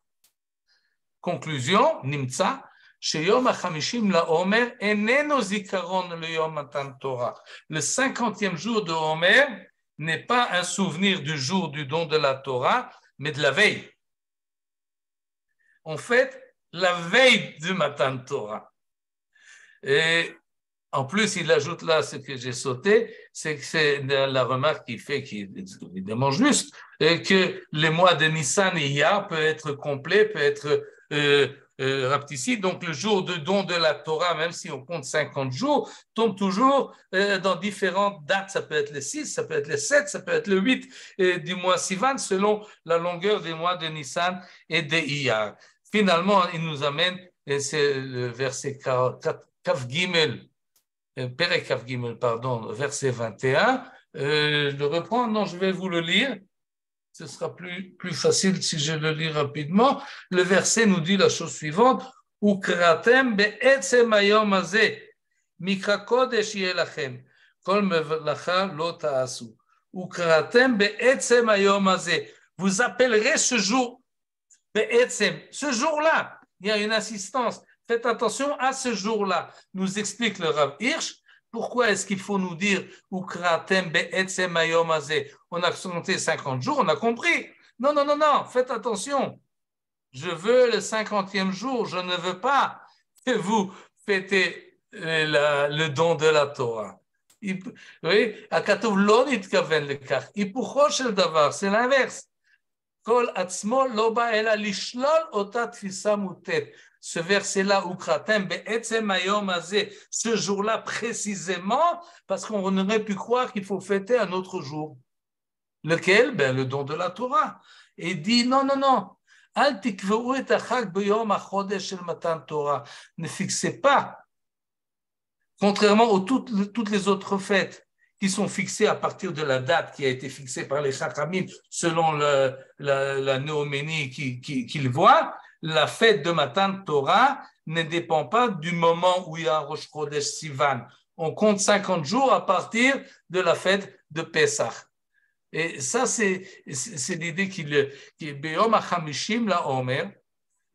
Conclusion, Nimtza, Sheyom HaChamishim LaOmer eneno zikaron leyom matan Torah. Le 50e jour de Omer n'est pas un souvenir du jour du don de la Torah, mais de la veille. En fait, la veille du Matan Torah. Et en plus, il ajoute là ce que j'ai sauté, c'est que c'est la remarque qu'il fait, qui est évidemment juste, et que le mois de Nissan et Iyar peut être complet, peut être rapetissé. Donc, le jour de don de la Torah, même si on compte 50 jours, tombe toujours dans différentes dates. Ça peut être le 6, ça peut être le 7, ça peut être le 8 du mois Sivan, selon la longueur des mois de Nissan et de Iyar. Finalement, il nous amène, et c'est le verset Kaf Gimel, Perek Kaf Gimel, pardon, verset 21. Je le reprends, non, je vais vous le lire. Ce sera plus facile si je le lis rapidement. Le verset nous dit la chose suivante. Ukratem be'etzem hayom hazeh, mikra kodesh yeh lachem, kol melacha lo ta'asu. Ukratem be'etzem hayom hazeh. Vous appellerez ce jour be'etzem, ce jour-là. Il y a une insistance. Faites attention à ce jour-là. Nous explique le Rav Hirsch. Pourquoi est-ce qu'il faut nous dire Ukratem be'etzem hayom hazeh? On a compté 50 jours, on a compris. Non, faites attention. Je veux le 50e jour, je ne veux pas que vous fêtez le don de la Torah. Oui, הכתוב לא נתכוון לכך. היפוכו של דבר, c'est l'inverse. כל עצמו לא בא אלא לשלול אותה תפיסה מוטעת. Ce verset-là, Ukratem be'etzem hayom hazeh, ce jour-là précisément, parce qu'on aurait pu croire qu'il faut fêter un autre jour. Lequel? Le don de la Torah. Et il dit non. Al tikveu et achag b'yom hachodesh shel matan Torah. Ne fixez pas, contrairement à toutes les autres fêtes qui sont fixées à partir de la date qui a été fixée par les Chachamim selon la néoménie qu'ils voient. La fête de Matan Torah ne dépend pas du moment où il y a un Rosh Chodesh Sivan. On compte 50 jours à partir de la fête de Pesach. Et ça, c'est l'idée qui est Beyom HaChamishim LaOmer.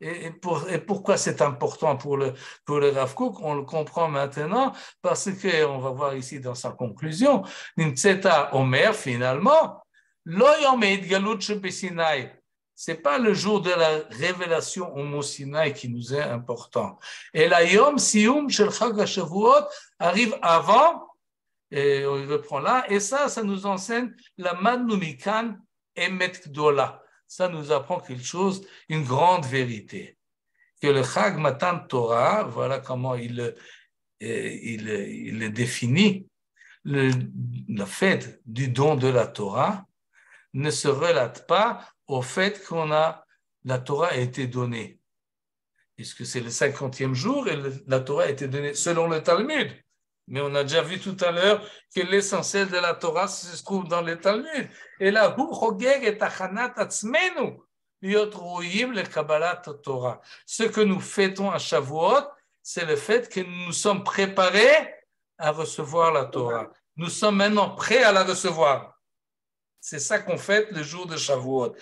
Et pourquoi c'est important pour le Rav Kook? On le comprend maintenant parce qu'on va voir ici dans sa conclusion, Nimtzeta Omer, finalement, Lo Yom Ha'itgalut shebeSinai. Ce n'est pas le jour de la révélation au mont Sinaï qui nous est important. Et la Yom Siyum Shel Chag HaShavuot arrive avant, et on reprend là, et ça nous enseigne la Madnu Mikan Emet Gdola. Ça nous apprend quelque chose, une grande vérité. Que le Chag Matan Torah, voilà comment il le définit, la fête du don de la Torah ne se relate pas au fait la Torah a été donnée. Puisque c'est le 50e jour et la Torah a été donnée selon le Talmud. Mais on a déjà vu tout à l'heure que l'essentiel de la Torah se trouve dans le Talmud. Et là, ce que nous fêtons à Shavuot, c'est le fait que nous nous sommes préparés à recevoir la Torah. Nous sommes maintenant prêts à la recevoir. C'est ça qu'on fête le jour de Shavuot.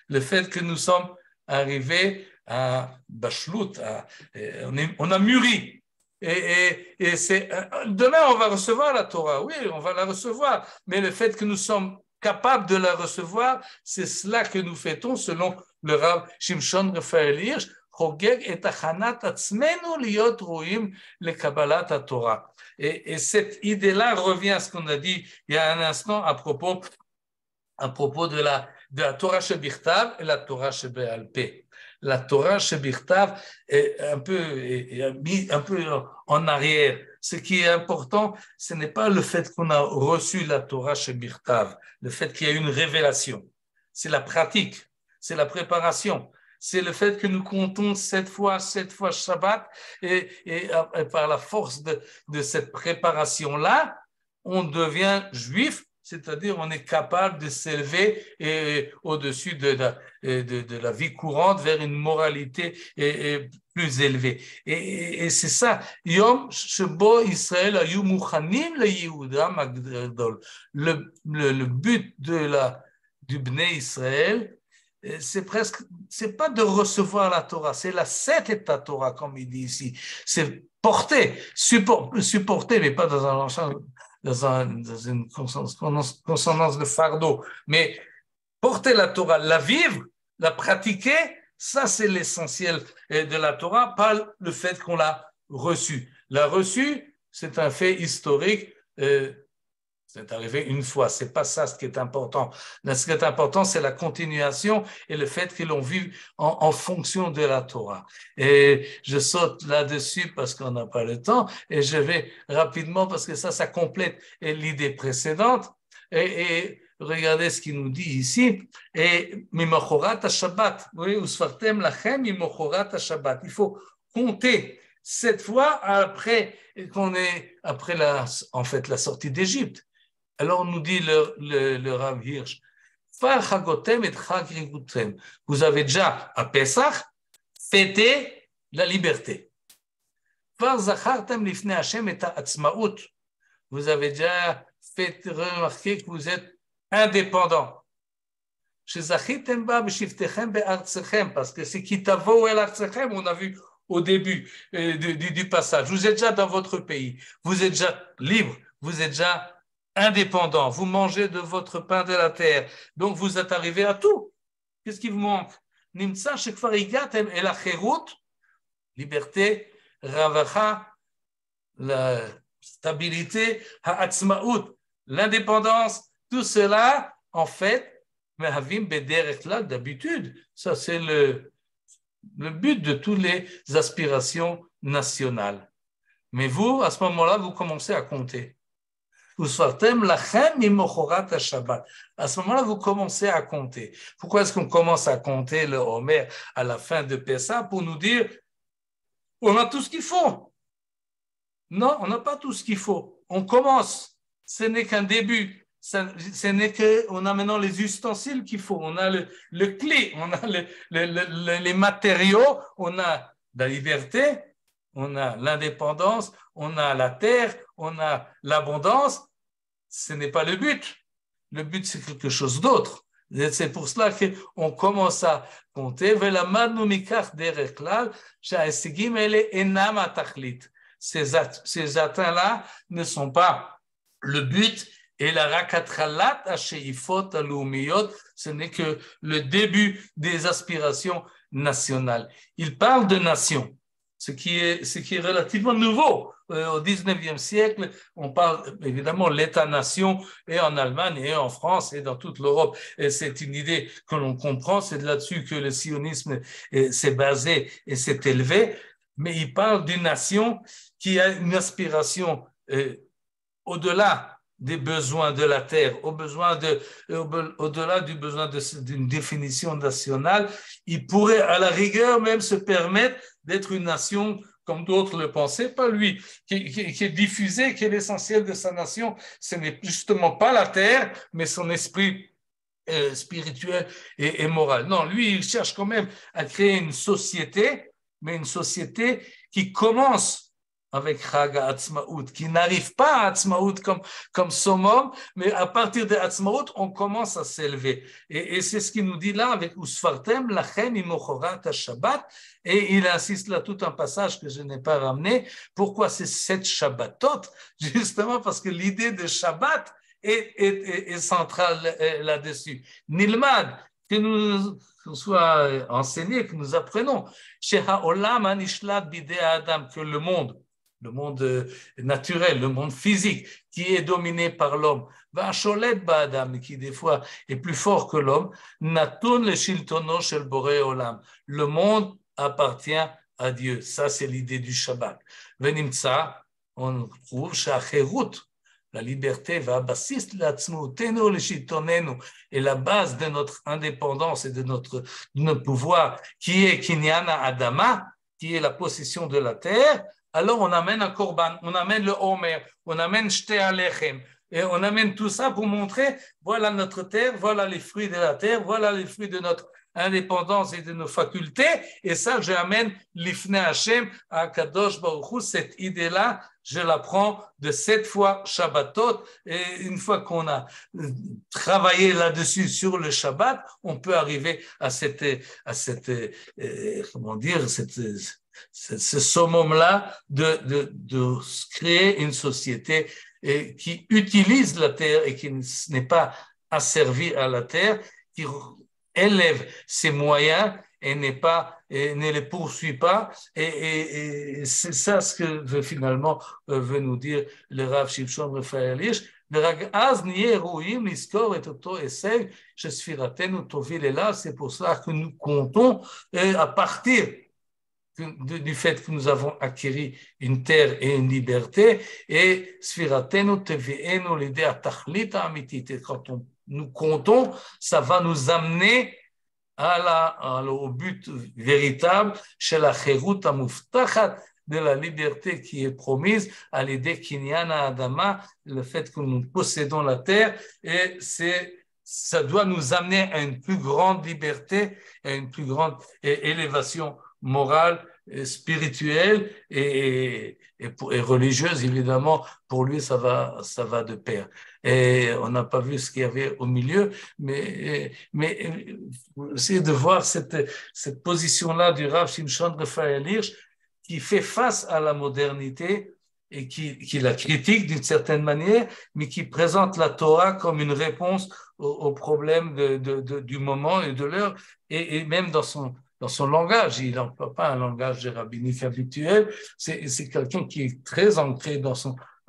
Le fait que nous sommes arrivés à Bashlut, on a mûri. Et demain, on va recevoir la Torah. Oui, on va la recevoir. Mais le fait que nous sommes capables de la recevoir, c'est cela que nous fêtons selon le Rav Shimshon Raphaël Hirsch. Et cette idée-là revient à ce qu'on a dit il y a un instant à propos de la Torah Shebichtav et la Torah Shebe'al Peh. La Torah Shebichtav est un peu en arrière. Ce qui est important, ce n'est pas le fait qu'on a reçu la Torah Shebichtav, le fait qu'il y a une révélation. C'est la pratique, c'est la préparation. C'est le fait que nous comptons 7 fois Shabbat et par la force de cette préparation-là, on devient juif, c'est-à-dire on est capable de s'élever au-dessus de la vie courante vers une moralité plus élevée. Et c'est ça. Yom Shebo Israël Ayu Muchanim le Yehuda Magdol. Le but du Bnei Israël, c'est pas de recevoir la Torah, c'est la Setet Torah, comme il dit ici. C'est porter, supporter, mais pas dans une consonance de fardeau, mais porter la Torah, la vivre, la pratiquer, ça c'est l'essentiel de la Torah, pas le fait qu'on l'a reçue. La reçue, c'est un fait historique, c'est arrivé une fois, c'est pas ça ce qui est important. Ce qui est important, c'est la continuation et le fait que l'on vive en fonction de la Torah. Et je saute là-dessus parce qu'on n'a pas le temps et je vais rapidement parce que ça complète l'idée précédente. Et regardez ce qu'il nous dit ici. Et Mimochorat Shabbat, oui, Usfartem lachem Mimochorat Shabbat. Il faut compter 7 fois après la sortie d'Égypte. Alors, nous dit le Rav Hirsch, vous avez déjà, à Pesach, fêté la liberté. Vous avez déjà fait remarquer que vous êtes indépendant. Parce que c'est Kitavo el Artsechem, on a vu au début du passage. Vous êtes déjà dans votre pays, vous êtes déjà libre, vous êtes déjà indépendant, vous mangez de votre pain de la terre, donc vous êtes arrivé à tout. Qu'est-ce qui vous manque? Nimtsa shekvar igatem el acherut, liberté, ravacha, la stabilité, ha'atzmaut, l'indépendance, tout cela, en fait, mehavim bederech la, d'habitude, ça c'est le but de toutes les aspirations nationales. Mais vous, à ce moment-là, vous commencez à compter. À ce moment-là, vous commencez à compter. Pourquoi est-ce qu'on commence à compter le Homer à la fin de Pessah pour nous dire on a tout ce qu'il faut? Non, on n'a pas tout ce qu'il faut. On commence. Ce n'est qu'un début. Ce n'est qu'on a maintenant les ustensiles qu'il faut. On a le clé, on a les matériaux, on a la liberté, on a l'indépendance, on a la terre, on a l'abondance. Ce n'est pas le but. Le but, c'est quelque chose d'autre. C'est pour cela qu'on commence à compter. Ces atteints-là ne sont pas le but. Et la rakatralat hasheifot aloumiyot, ce n'est que le début des aspirations nationales. Il parle de nation. Ce qui est relativement nouveau. Au 19e siècle, on parle évidemment l'État-nation et en Allemagne et en France et dans toute l'Europe. Et c'est une idée que l'on comprend, c'est là-dessus que le sionisme s'est basé et s'est élevé. Mais il parle d'une nation qui a une aspiration au-delà des besoins de la terre, au-delà du besoin d'une définition nationale. Il pourrait à la rigueur même se permettre d'être une nation comme d'autres le pensaient, pas lui, qui est diffusé, qui est l'essentiel de sa nation. Ce n'est justement pas la terre, mais son esprit spirituel et moral. Non, lui, il cherche quand même à créer une société, mais une société qui commence avec Chag HaAtzmaut, qui n'arrive pas à Atzmaut comme summum, mais à partir de Atzmaut, on commence à s'élever. Et c'est ce qu'il nous dit là avec Usfartem, Lachem imochorat Shabbat, et il insiste là tout un passage que je n'ai pas ramené. Pourquoi c'est 7 Shabbatot? Justement parce que l'idée de Shabbat est centrale là-dessus. Nilmad, que nous soit enseigné, que nous apprenons, que le monde naturel, le monde physique, qui est dominé par l'homme, qui des fois est plus fort que l'homme, le monde appartient à Dieu. Ça, c'est l'idée du Shabbat. On trouve la liberté et la base de notre indépendance et de notre pouvoir, qui est Kinyana Adama, qui est la possession de la terre. Alors on amène un korban, on amène le homer, on amène shte alechem, et on amène tout ça pour montrer, voilà notre terre, voilà les fruits de la terre, voilà les fruits de notre indépendance et de nos facultés, et ça j'amène l'ifne Hashem à Kadosh Baruch Hu. Cette idée-là, je la prends de 7 fois Shabbatot, et une fois qu'on a travaillé là-dessus sur le Shabbat, on peut arriver à ce summum-là de créer une société qui utilise la terre et qui n'est pas asservie à la terre, qui élève ses moyens et ne les poursuit pas. Et c'est ça ce que finalement veut nous dire le Rav Shimshon Raphaël Hirsch. C'est pour ça que nous comptons à partir du fait que nous avons acquis une terre et une liberté, et quand nous comptons, ça va nous amener au but véritable, chez la Cherut HaMuftachat, de la liberté qui est promise à l'idée Kinyana Adama, le fait que nous possédons la terre, et ça doit nous amener à une plus grande liberté, à une plus grande élévation morale, spirituelle et religieuse, évidemment. Pour lui, ça va de pair. Et on n'a pas vu ce qu'il y avait au milieu, mais essayez de voir cette position-là du Rav Shimshon Raphaël Hirsch, qui fait face à la modernité et qui la critique d'une certaine manière, mais qui présente la Torah comme une réponse aux problèmes du moment et de l'heure, et même dans son langage. Il n'emploie pas un langage rabbinique habituel. C'est quelqu'un qui est très ancré dans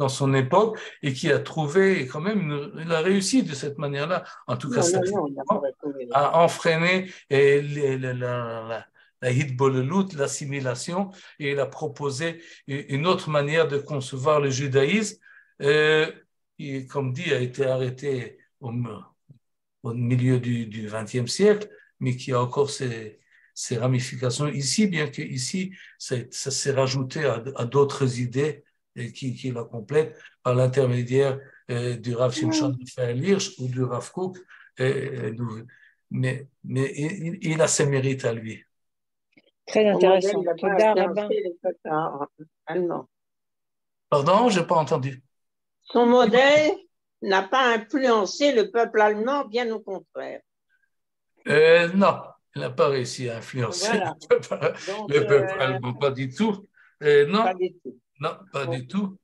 son époque et qui a trouvé, quand même, il a réussi de cette manière-là, en tout cas, à entraîner la hitbolelut, l'assimilation, et il a proposé une autre manière de concevoir le judaïsme, qui, comme dit, a été arrêté au milieu du XXe siècle, mais qui a encore ses ramifications ici, bien que ici, ça s'est rajouté à d'autres idées qui la complètent par l'intermédiaire du Rav Shimshon Raphaël Hirsch ou du Rav Kook, mais il a ses mérites à lui. Très intéressant. Pardon, je n'ai pas entendu. Son modèle n'a pas influencé le peuple allemand, bien au contraire. Non, il n'a pas réussi à influencer le peuple allemand, pas du tout. Non, pas du tout. Non, pas du tout.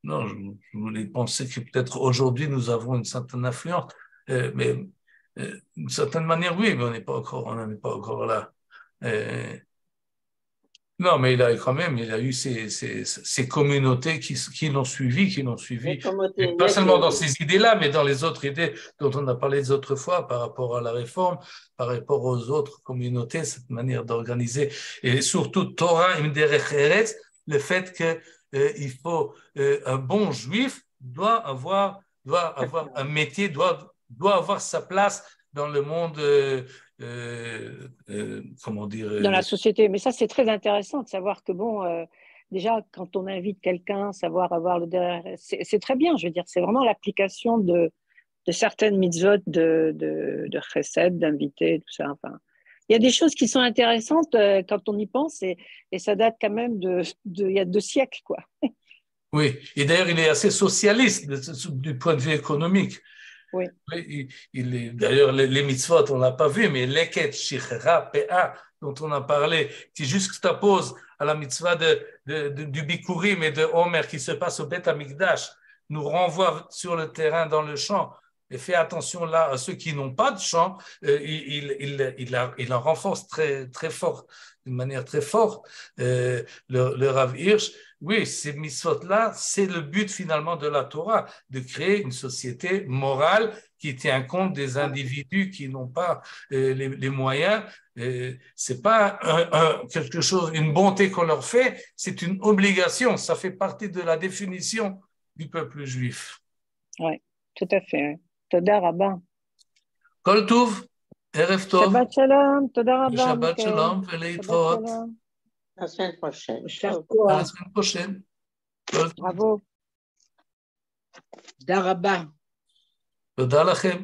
Non, je voulais penser que peut-être aujourd'hui nous avons une certaine influence, mais d'une certaine manière, oui, mais on n'en est pas encore là. Non, mais il a eu ces communautés qui l'ont suivi, pas seulement dans ces idées-là, mais dans les autres idées dont on a parlé les autres fois par rapport à la réforme, par rapport aux autres communautés, cette manière d'organiser, et surtout Torah im derech eretz, le fait qu'il faut un bon juif doit avoir un métier, doit avoir sa place dans le monde, comment dire, dans la société. Mais ça, c'est très intéressant de savoir que, déjà, quand on invite quelqu'un, savoir avoir c'est très bien, je veux dire, c'est vraiment l'application de certaines mitzvot de chesed, d'inviter, tout ça. Enfin, Il y a des choses qui sont intéressantes quand on y pense et ça date quand même il y a 2 siècles, quoi. Oui, et d'ailleurs, il est assez socialiste du point de vue économique. Oui. D'ailleurs, les mitzvot, on ne l'a pas vu, mais leket, shichera, pea, dont on a parlé, qui juxtapose à la mitzvah du Bikurim et de Homer qui se passe au Beth Amikdash, nous renvoie sur le terrain dans le champ. Et fait attention là à ceux qui n'ont pas de champ, il en renforce très, très fort, d'une manière très forte, le Rav Hirsch. Oui, ces mitzvot-là, c'est le but finalement de la Torah, de créer une société morale qui tient compte des individus qui n'ont pas les moyens. C'est pas quelque chose, une bonté qu'on leur fait, c'est une obligation. Ça fait partie de la définition du peuple juif. Oui, tout à fait. Toda Rabba. Kol Tov, Erev Tov. Shabbat Shalom, Toda Rabba. Shabbat Shalom, Shabbat Shalom. À la semaine prochaine. À la semaine prochaine. Bravo. תודה רבה. תודה לכם.